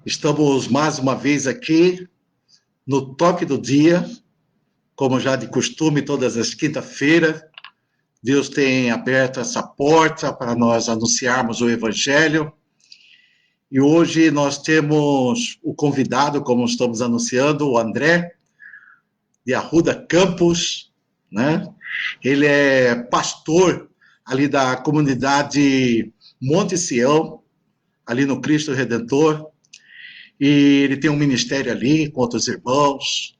Estamos mais uma vez aqui no Toque do Dia, como já de costume, todas as quinta-feiras. Deus tem aberto essa porta para nós anunciarmos o Evangelho. E hoje nós temos o convidado, como estamos anunciando, o André, de Arruda Campos, né? Ele é pastor ali da comunidade Monte Sião, ali no Cristo Redentor. E ele tem um ministério ali com outros irmãos.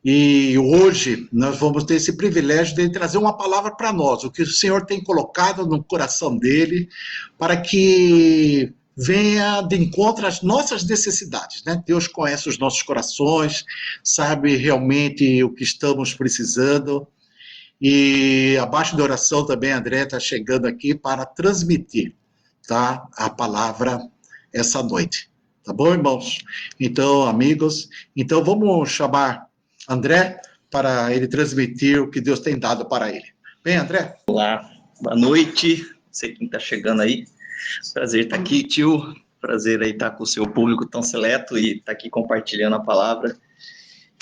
E hoje nós vamos ter esse privilégio de ele trazer uma palavra para nós, o que o Senhor tem colocado no coração dele, para que venha de encontro às nossas necessidades, né? Deus conhece os nossos corações, sabe realmente o que estamos precisando. E abaixo da oração também, André está chegando aqui para transmitir, tá, a palavra essa noite. Tá bom, irmãos? Então, amigos, então vamos chamar André para ele transmitir o que Deus tem dado para ele. Bem, André? Olá, boa noite. Sei quem está chegando aí. Prazer estar aqui, tio. Prazer aí estar com o seu público tão seleto e estar aqui compartilhando a palavra.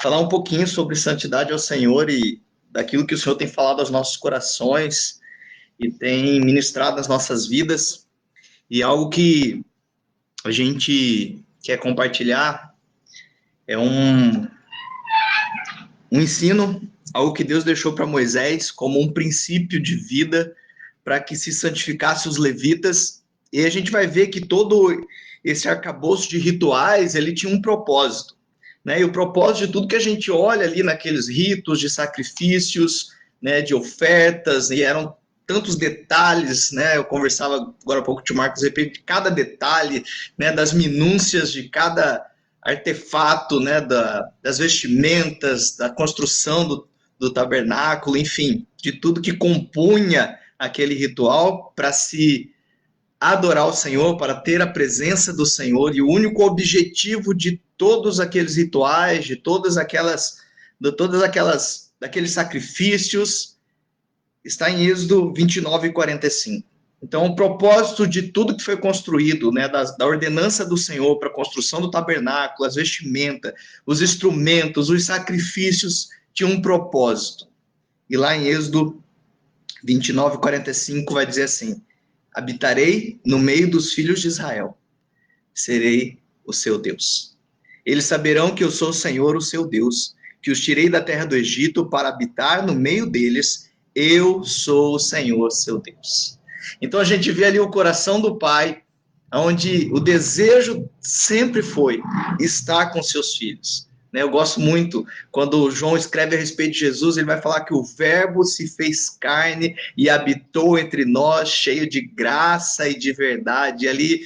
Falar um pouquinho sobre santidade ao Senhor e daquilo que o Senhor tem falado aos nossos corações e tem ministrado nas nossas vidas. E algo que a gente quer compartilhar é um ensino, algo que Deus deixou para Moisés como um princípio de vida para que se santificasse os levitas. E a gente vai ver que todo esse arcabouço de rituais, ele tinha um propósito, né? E o propósito de tudo que a gente olha ali naqueles ritos de sacrifícios, né, de ofertas, e eram tantos detalhes, né? Eu conversava agora há pouco com o Marcos, de repente, cada detalhe, né, das minúcias de cada artefato, né, das vestimentas, da construção do tabernáculo, enfim, de tudo que compunha aquele ritual para se adorar o Senhor, para ter a presença do Senhor. E o único objetivo de todos aqueles rituais, de daqueles sacrifícios, está em Êxodo 29:45. Então, o propósito de tudo que foi construído, né, da ordenança do Senhor para a construção do tabernáculo, as vestimentas, os instrumentos, os sacrifícios, tinha um propósito. E lá em Êxodo 29:45 vai dizer assim: habitarei no meio dos filhos de Israel, serei o seu Deus. Eles saberão que eu sou o Senhor, o seu Deus, que os tirei da terra do Egito para habitar no meio deles. Eu sou o Senhor, seu Deus. Então a gente vê ali o coração do Pai, onde o desejo sempre foi estar com seus filhos. Eu gosto muito, quando João escreve a respeito de Jesus, ele vai falar que o verbo se fez carne e habitou entre nós, cheio de graça e de verdade. E ali,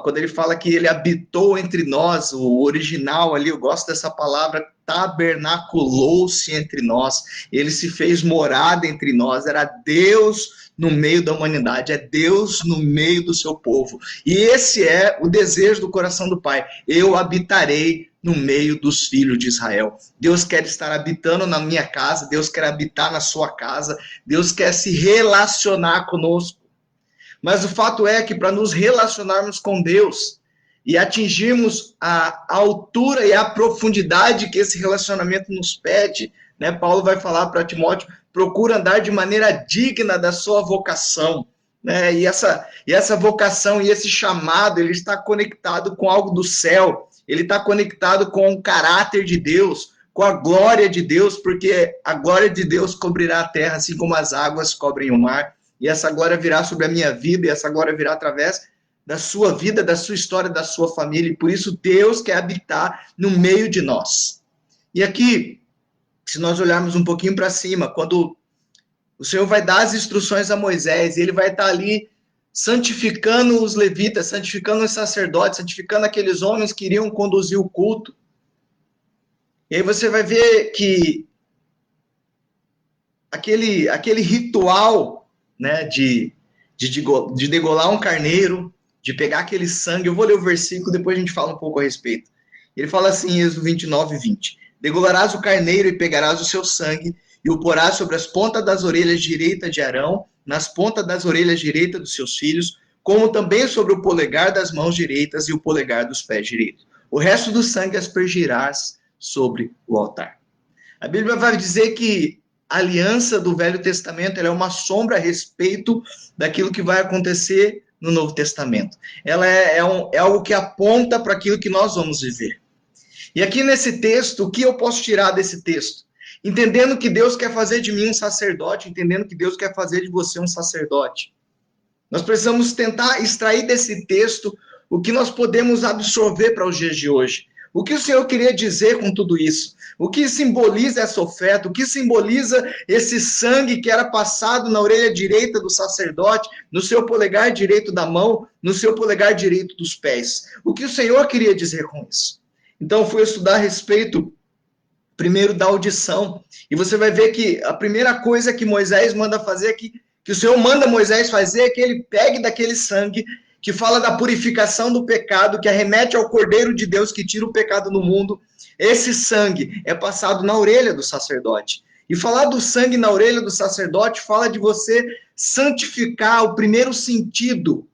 quando ele fala que ele habitou entre nós, o original ali, eu gosto dessa palavra, tabernaculou-se entre nós, ele se fez morada entre nós, era Deus no meio da humanidade, é Deus no meio do seu povo. E esse é o desejo do coração do Pai: eu habitarei no meio dos filhos de Israel. Deus quer estar habitando na minha casa, Deus quer habitar na sua casa, Deus quer se relacionar conosco. Mas o fato é que para nos relacionarmos com Deus e atingirmos a altura e a profundidade que esse relacionamento nos pede, né? Paulo vai falar para Timóteo: procura andar de maneira digna da sua vocação, né? E essa vocação e esse chamado, ele está conectado com algo do céu, ele está conectado com o caráter de Deus, com a glória de Deus, porque a glória de Deus cobrirá a terra, assim como as águas cobrem o mar, e essa glória virá sobre a minha vida, e essa glória virá através da sua vida, da sua história, da sua família, e por isso Deus quer habitar no meio de nós. E aqui, se nós olharmos um pouquinho para cima, quando o Senhor vai dar as instruções a Moisés, e ele vai estar ali santificando os levitas, santificando os sacerdotes, santificando aqueles homens que iriam conduzir o culto. E aí você vai ver que aquele ritual, né, de degolar um carneiro, de pegar aquele sangue, eu vou ler o versículo, depois a gente fala um pouco a respeito. Ele fala assim em Êxodo 29:20: degolarás o carneiro e pegarás o seu sangue e o porás sobre as pontas das orelhas direitas de Arão, nas pontas das orelhas direitas dos seus filhos, como também sobre o polegar das mãos direitas e o polegar dos pés direitos. O resto do sangue aspergirás sobre o altar. A Bíblia vai dizer que a aliança do Velho Testamento ela é uma sombra a respeito daquilo que vai acontecer no Novo Testamento. Ela é algo que aponta para aquilo que nós vamos viver. E aqui nesse texto, o que eu posso tirar desse texto? Entendendo que Deus quer fazer de mim um sacerdote, entendendo que Deus quer fazer de você um sacerdote. Nós precisamos tentar extrair desse texto o que nós podemos absorver para os dias de hoje. O que o Senhor queria dizer com tudo isso? O que simboliza essa oferta? O que simboliza esse sangue que era passado na orelha direita do sacerdote, no seu polegar direito da mão, no seu polegar direito dos pés? O que o Senhor queria dizer com isso? Então, eu fui estudar a respeito, primeiro, da audição. E você vai ver que a primeira coisa que Moisés manda fazer, que o Senhor manda Moisés fazer, é que ele pegue daquele sangue que fala da purificação do pecado, que arremete ao Cordeiro de Deus que tira o pecado do mundo. Esse sangue é passado na orelha do sacerdote. E falar do sangue na orelha do sacerdote fala de você santificar o primeiro sentido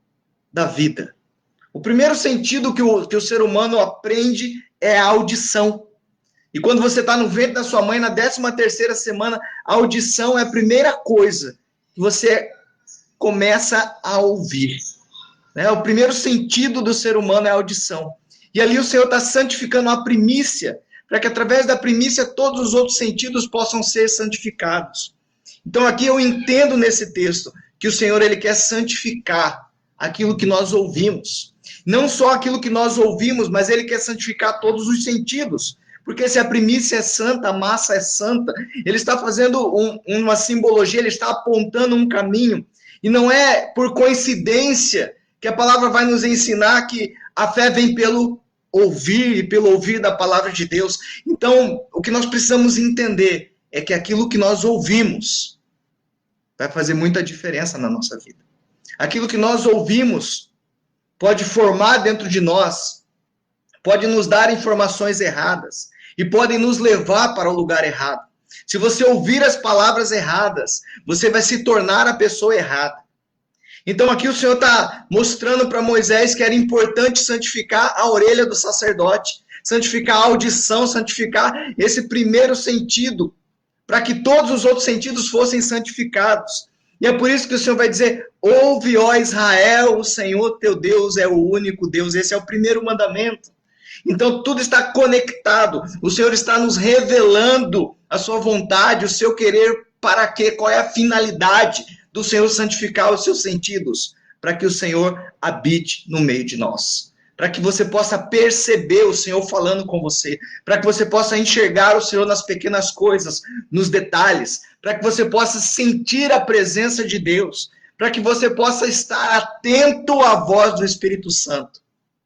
da vida. O primeiro sentido que o ser humano aprende é a audição. E quando você está no ventre da sua mãe, na 13ª semana, a audição é a primeira coisa que você começa a ouvir. O primeiro sentido do ser humano é a audição. E ali o Senhor está santificando a primícia, para que através da primícia todos os outros sentidos possam ser santificados. Então aqui eu entendo nesse texto que o Senhor ele quer santificar aquilo que nós ouvimos. Não só aquilo que nós ouvimos, mas ele quer santificar todos os sentidos. Porque se a primícia é santa, a massa é santa, ele está fazendo uma simbologia, ele está apontando um caminho. E não é por coincidência que a palavra vai nos ensinar que a fé vem pelo ouvir e pelo ouvir da palavra de Deus. Então, o que nós precisamos entender é que aquilo que nós ouvimos vai fazer muita diferença na nossa vida. Aquilo que nós ouvimos pode formar dentro de nós, pode nos dar informações erradas e podem nos levar para o lugar errado. Se você ouvir as palavras erradas, você vai se tornar a pessoa errada. Então aqui o Senhor está mostrando para Moisés que era importante santificar a orelha do sacerdote, santificar a audição, santificar esse primeiro sentido, para que todos os outros sentidos fossem santificados. E é por isso que o Senhor vai dizer, ouve, ó Israel, o Senhor teu Deus é o único Deus. Esse é o primeiro mandamento. Então tudo está conectado. O Senhor está nos revelando a sua vontade, o seu querer, para quê? Qual é a finalidade do Senhor santificar os seus sentidos? Para que o Senhor habite no meio de nós. Para que você possa perceber o Senhor falando com você. Para que você possa enxergar o Senhor nas pequenas coisas, nos detalhes. Para que você possa sentir a presença de Deus. Para que você possa estar atento à voz do Espírito Santo.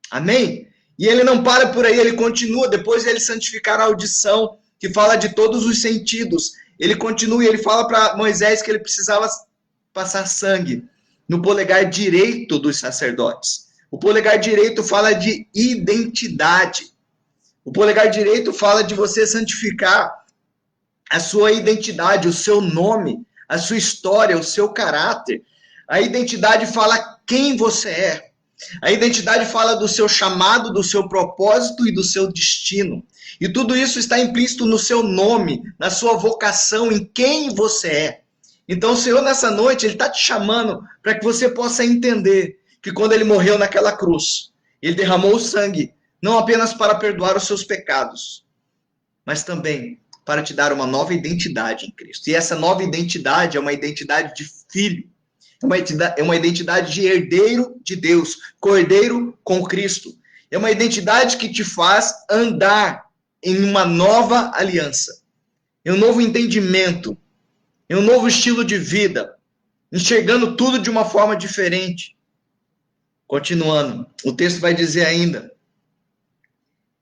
Amém? E ele não para por aí, ele continua. Depois de ele santificar a audição, que fala de todos os sentidos. Ele continua e ele fala para Moisés que ele precisava passar sangue no polegar direito dos sacerdotes. O polegar direito fala de identidade. O polegar direito fala de você santificar a sua identidade, o seu nome, a sua história, o seu caráter. A identidade fala quem você é. A identidade fala do seu chamado, do seu propósito e do seu destino. E tudo isso está implícito no seu nome, na sua vocação, em quem você é. Então o Senhor nessa noite, ele está te chamando para que você possa entender que quando ele morreu naquela cruz, ele derramou o sangue, não apenas para perdoar os seus pecados, mas também para te dar uma nova identidade em Cristo. E essa nova identidade é uma identidade de filho, é uma identidade de herdeiro de Deus, cordeiro com Cristo. É uma identidade que te faz andar em uma nova aliança, em um novo entendimento, em um novo estilo de vida, enxergando tudo de uma forma diferente. Continuando, o texto vai dizer ainda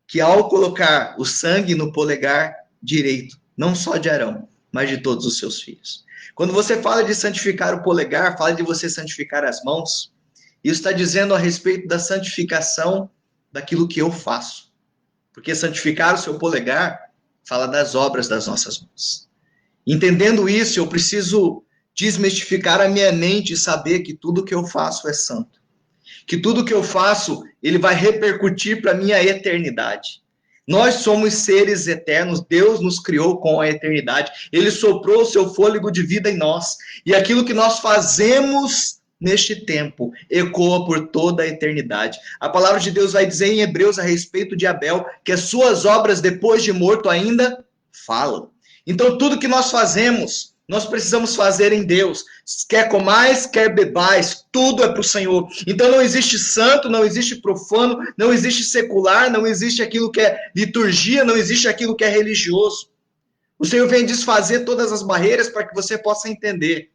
que ao colocar o sangue no polegar direito, não só de Arão, mas de todos os seus filhos. Quando você fala de santificar o polegar, fala de você santificar as mãos, isso está dizendo a respeito da santificação daquilo que eu faço. Porque santificar o seu polegar fala das obras das nossas mãos. Entendendo isso, eu preciso desmistificar a minha mente e saber que tudo que eu faço é santo. que tudo que eu faço, ele vai repercutir para a minha eternidade. Nós somos seres eternos, Deus nos criou com a eternidade, Ele soprou o seu fôlego de vida em nós, e aquilo que nós fazemos neste tempo ecoa por toda a eternidade. A palavra de Deus vai dizer em Hebreus a respeito de Abel, que as suas obras depois de morto ainda falam. Então tudo que nós fazemos, nós precisamos fazer em Deus. Quer comais, quer bebais, tudo é para o Senhor. Então não existe santo, não existe profano, não existe secular, não existe aquilo que é liturgia, não existe aquilo que é religioso. O Senhor vem desfazer todas as barreiras para que você possa entender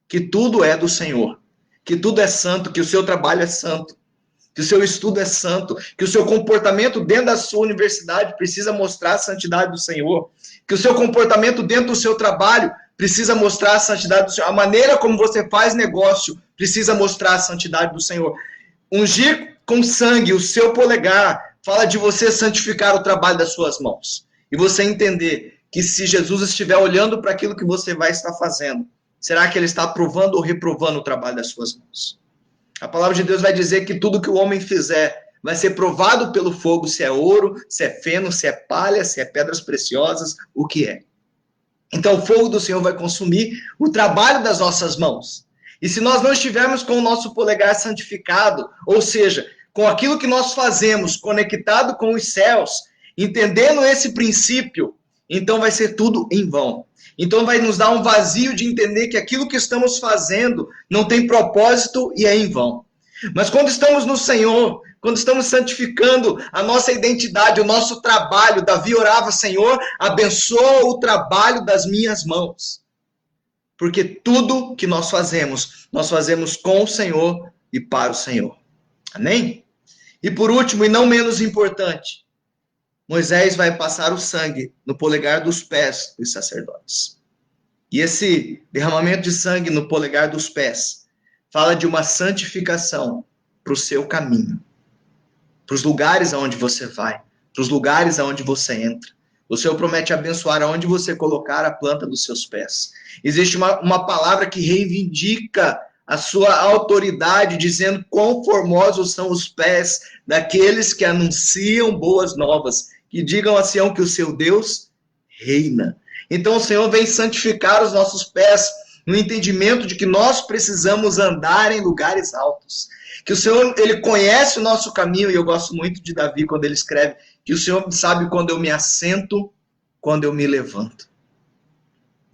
que tudo é do Senhor, que tudo é santo, que o seu trabalho é santo, que o seu estudo é santo, que o seu comportamento dentro da sua universidade precisa mostrar a santidade do Senhor, que o seu comportamento dentro do seu trabalho precisa mostrar a santidade do Senhor, a maneira como você faz negócio precisa mostrar a santidade do Senhor. Ungir com sangue o seu polegar fala de você santificar o trabalho das suas mãos, e você entender que se Jesus estiver olhando para aquilo que você vai estar fazendo, será que ele está aprovando ou reprovando o trabalho das suas mãos? A palavra de Deus vai dizer que tudo que o homem fizer vai ser provado pelo fogo, se é ouro, se é feno, se é palha, se é pedras preciosas, o que é. Então o fogo do Senhor vai consumir o trabalho das nossas mãos. E se nós não estivermos com o nosso polegar santificado, ou seja, com aquilo que nós fazemos conectado com os céus, entendendo esse princípio, então vai ser tudo em vão. Então vai nos dar um vazio de entender que aquilo que estamos fazendo não tem propósito e é em vão. Mas quando estamos no Senhor, quando estamos santificando a nossa identidade, o nosso trabalho, Davi orava: Senhor, abençoa o trabalho das minhas mãos. Porque tudo que nós fazemos com o Senhor e para o Senhor. Amém? E por último, e não menos importante, Moisés vai passar o sangue no polegar dos pés dos sacerdotes. E esse derramamento de sangue no polegar dos pés fala de uma santificação para o seu caminho, para os lugares aonde você vai, para os lugares aonde você entra. O Senhor promete abençoar aonde você colocar a planta dos seus pés. Existe uma palavra que reivindica a sua autoridade, dizendo quão formosos são os pés daqueles que anunciam boas novas, que digam a Sião que o seu Deus reina. Então o Senhor vem santificar os nossos pés no entendimento de que nós precisamos andar em lugares altos. Que o Senhor, ele conhece o nosso caminho, e eu gosto muito de Davi quando ele escreve que o Senhor sabe quando eu me assento, quando eu me levanto.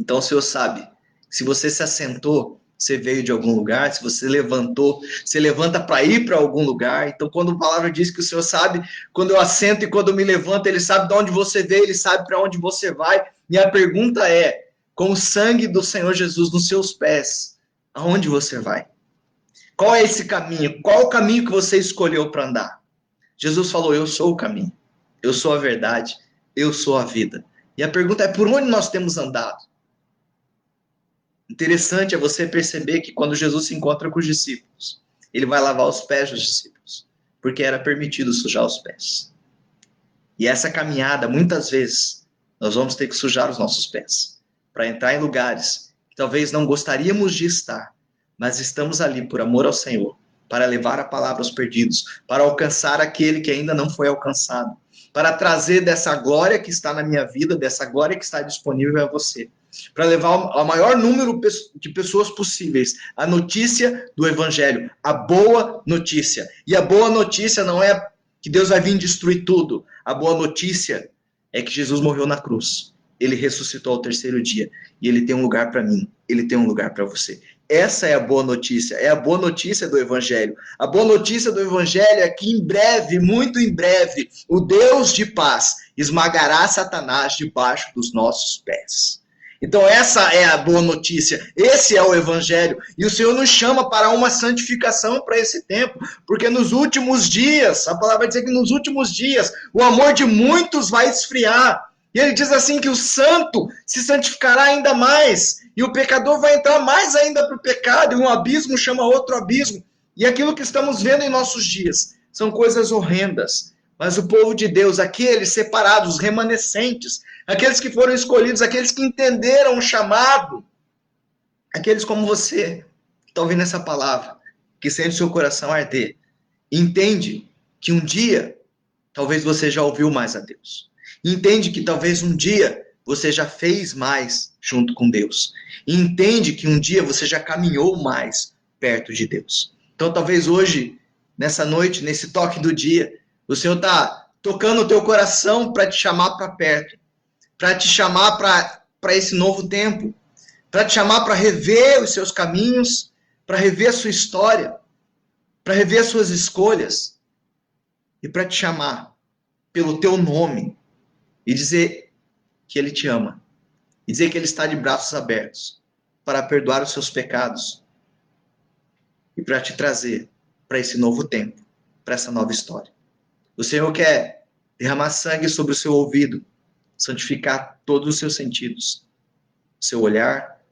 Então o Senhor sabe, se você se assentou, você veio de algum lugar, se você levantou, você levanta para ir para algum lugar. Então, quando a palavra diz que o Senhor sabe, quando eu assento e quando eu me levanto, Ele sabe de onde você veio, Ele sabe para onde você vai. E a pergunta é, com o sangue do Senhor Jesus nos seus pés, aonde você vai? Qual é esse caminho? Qual é o caminho que você escolheu para andar? Jesus falou: eu sou o caminho, eu sou a verdade, eu sou a vida. E a pergunta é, por onde nós temos andado? Interessante é você perceber que quando Jesus se encontra com os discípulos, ele vai lavar os pés dos discípulos, porque era permitido sujar os pés. E essa caminhada, muitas vezes, nós vamos ter que sujar os nossos pés, para entrar em lugares que talvez não gostaríamos de estar, mas estamos ali por amor ao Senhor, para levar a palavra aos perdidos, para alcançar aquele que ainda não foi alcançado, para trazer dessa glória que está na minha vida, dessa glória que está disponível a você, para levar ao maior número de pessoas possíveis a notícia do Evangelho, a boa notícia. E a boa notícia não é que Deus vai vir destruir tudo. A boa notícia é que Jesus morreu na cruz. Ele ressuscitou ao terceiro dia. E ele tem um lugar para mim. Ele tem um lugar para você. Essa é a boa notícia. É a boa notícia do Evangelho. A boa notícia do Evangelho é que em breve, muito em breve, o Deus de paz esmagará Satanás debaixo dos nossos pés. Então essa é a boa notícia, esse é o Evangelho, e o Senhor nos chama para uma santificação para esse tempo, porque nos últimos dias, a palavra vai dizer que nos últimos dias, o amor de muitos vai esfriar, e ele diz assim que o santo se santificará ainda mais, e o pecador vai entrar mais ainda para o pecado, e um abismo chama outro abismo, e aquilo que estamos vendo em nossos dias são coisas horrendas. Mas o povo de Deus, aqueles separados, remanescentes, aqueles que foram escolhidos, aqueles que entenderam o chamado, aqueles como você, que está ouvindo essa palavra, que sente seu coração arder. Entende que um dia, talvez você já ouviu mais a Deus. Entende que talvez um dia você já fez mais junto com Deus. E entende que um dia você já caminhou mais perto de Deus. Então talvez hoje, nessa noite, nesse toque do dia, o Senhor está tocando o teu coração para te chamar para perto, para te chamar para esse novo tempo, para te chamar para rever os seus caminhos, para rever a sua história, para rever as suas escolhas, e para te chamar pelo teu nome e dizer que Ele te ama, e dizer que Ele está de braços abertos para perdoar os seus pecados e para te trazer para esse novo tempo, para essa nova história. O Senhor quer derramar sangue sobre o seu ouvido, santificar todos os seus sentidos, o seu olhar,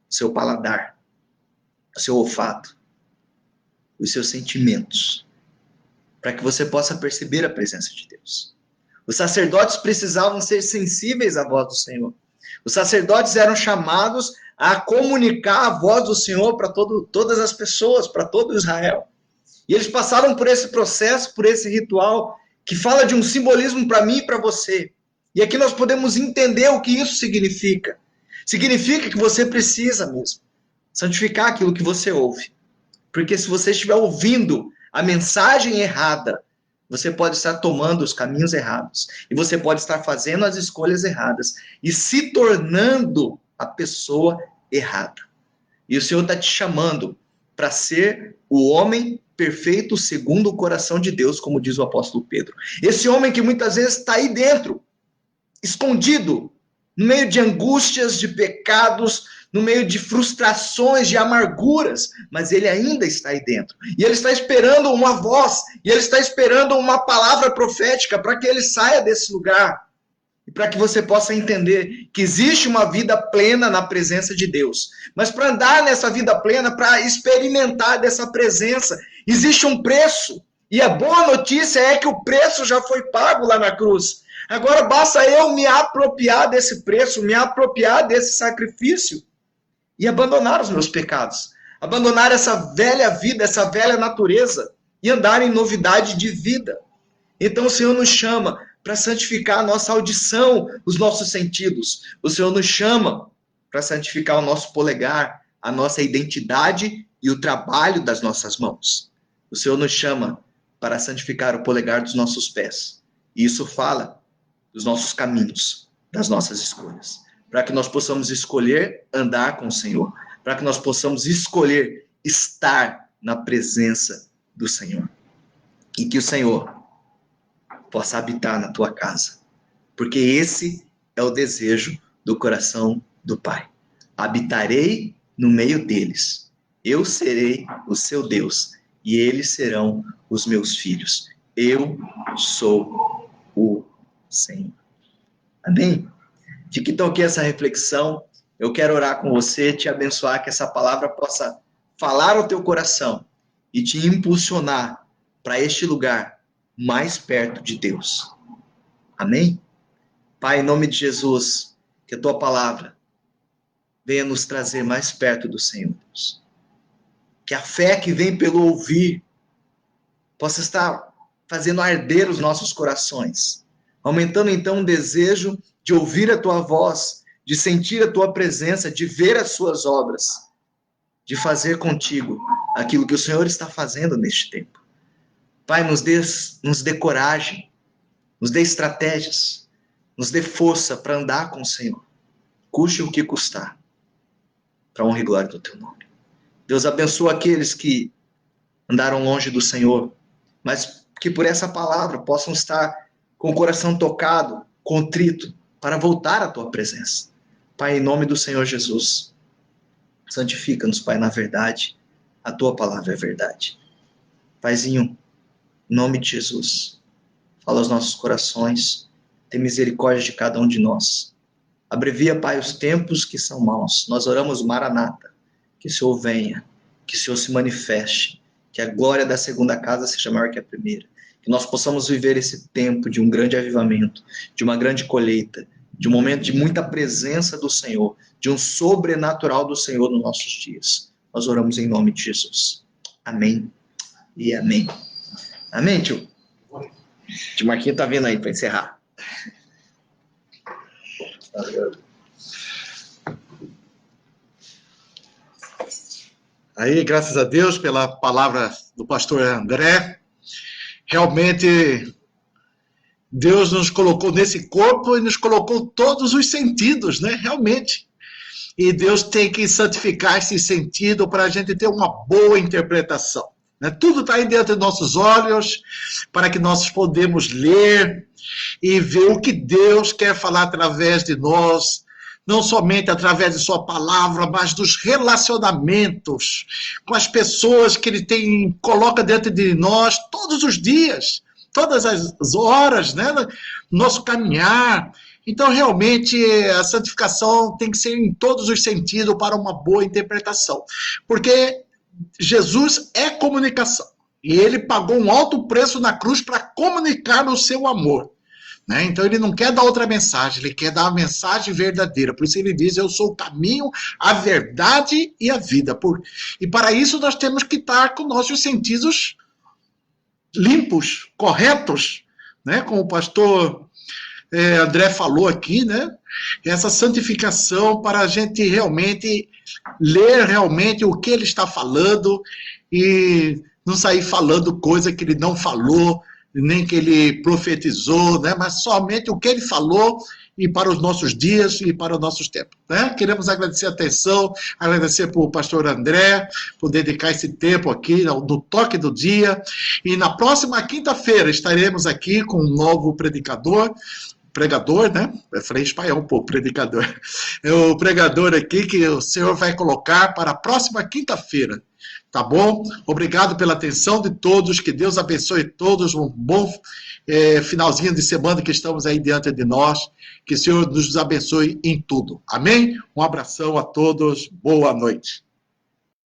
o seu paladar, o seu olfato, os seus sentimentos, para que você possa perceber a presença de Deus. Os sacerdotes precisavam ser sensíveis à voz do Senhor. Os sacerdotes eram chamados a comunicar a voz do Senhor para todas as pessoas, para todo Israel. E eles passaram por esse processo, por esse ritual, que fala de um simbolismo para mim e para você. E aqui nós podemos entender o que isso significa. Significa que você precisa mesmo santificar aquilo que você ouve. Porque se você estiver ouvindo a mensagem errada, você pode estar tomando os caminhos errados. E você pode estar fazendo as escolhas erradas. E se tornando a pessoa errada. E o Senhor está te chamando para ser o homem perfeito segundo o coração de Deus, como diz o apóstolo Pedro. Esse homem que muitas vezes está aí dentro, escondido, no meio de angústias, de pecados, no meio de frustrações, de amarguras, mas ele ainda está aí dentro. E ele está esperando uma voz, e ele está esperando uma palavra profética para que ele saia desse lugar. E para que você possa entender que existe uma vida plena na presença de Deus. Mas para andar nessa vida plena, para experimentar dessa presença, existe um preço. E a boa notícia é que o preço já foi pago lá na cruz. Agora basta eu me apropriar desse preço, me apropriar desse sacrifício e abandonar os meus pecados. Abandonar essa velha vida, essa velha natureza e andar em novidade de vida. Então o Senhor nos chama para santificar a nossa audição, os nossos sentidos. O Senhor nos chama para santificar o nosso polegar, a nossa identidade e o trabalho das nossas mãos. O Senhor nos chama para santificar o polegar dos nossos pés. E isso fala dos nossos caminhos, das nossas escolhas. Para que nós possamos escolher andar com o Senhor. Para que nós possamos escolher estar na presença do Senhor. E que o Senhor possa habitar na tua casa. Porque esse é o desejo do coração do Pai. Habitarei no meio deles. Eu serei o seu Deus. E eles serão os meus filhos. Eu sou o Senhor. Amém? Fique então aqui essa reflexão. Eu quero orar com você, te abençoar, que essa palavra possa falar ao teu coração e te impulsionar para este lugar mais perto de Deus. Amém? Pai, em nome de Jesus, que a tua palavra venha nos trazer mais perto do Senhor, Deus. Que a fé que vem pelo ouvir possa estar fazendo arder os nossos corações, aumentando então o desejo de ouvir a tua voz, de sentir a tua presença, de ver as suas obras, de fazer contigo aquilo que o Senhor está fazendo neste tempo. Pai, nos dê coragem, nos dê estratégias, nos dê força para andar com o Senhor, custe o que custar, para a honra e glória do teu nome. Deus abençoa aqueles que andaram longe do Senhor, mas que por essa palavra possam estar com o coração tocado, contrito, para voltar à tua presença. Pai, em nome do Senhor Jesus, santifica-nos, Pai, na verdade, a tua palavra é verdade. Paizinho, em nome de Jesus, fala aos nossos corações, tem misericórdia de cada um de nós. Abrevia, Pai, os tempos que são maus. Nós oramos Maranata, que o Senhor venha, que o Senhor se manifeste, que a glória da segunda casa seja maior que a primeira. Que nós possamos viver esse tempo de um grande avivamento, de uma grande colheita, de um momento de muita presença do Senhor, de um sobrenatural do Senhor nos nossos dias. Nós oramos em nome de Jesus. Amém. Amém e amém. Amém, tio? Tio Marquinhos tá vindo aí para encerrar. Aí, graças a Deus pela palavra do pastor André. Realmente, Deus nos colocou nesse corpo e nos colocou todos os sentidos, né? Realmente. E Deus tem que santificar esse sentido para a gente ter uma boa interpretação. Né? Tudo está aí dentro de nossos olhos, para que nós podemos ler e ver o que Deus quer falar através de nós, não somente através de sua palavra, mas dos relacionamentos com as pessoas que Ele coloca dentro de nós todos os dias, todas as horas, né? Nosso caminhar. Então, realmente, a santificação tem que ser em todos os sentidos para uma boa interpretação. Porque Jesus é comunicação. E Ele pagou um alto preço na cruz para comunicar o seu amor. Né? Então, Ele não quer dar outra mensagem, Ele quer dar a mensagem verdadeira. Por isso Ele diz, eu sou o caminho, a verdade e a vida. E para isso nós temos que estar com nossos sentidos limpos, corretos. Né? Como o pastor André falou aqui, né? Essa santificação para a gente realmente ler realmente o que ele está falando e não sair falando coisa que ele não falou, nem que ele profetizou, né? Mas somente o que ele falou e para os nossos dias e para os nossos tempos. Né? Queremos agradecer a atenção, agradecer para o pastor André por dedicar esse tempo aqui no toque do dia. E na próxima quinta-feira estaremos aqui com um novo pregador, né? Eu falei espanhol um pouco, predicador. É o pregador aqui que o Senhor vai colocar para a próxima quinta-feira. Tá bom? Obrigado pela atenção de todos, que Deus abençoe todos, um bom finalzinho de semana que estamos aí diante de nós, que o Senhor nos abençoe em tudo. Amém? Um abração a todos, boa noite.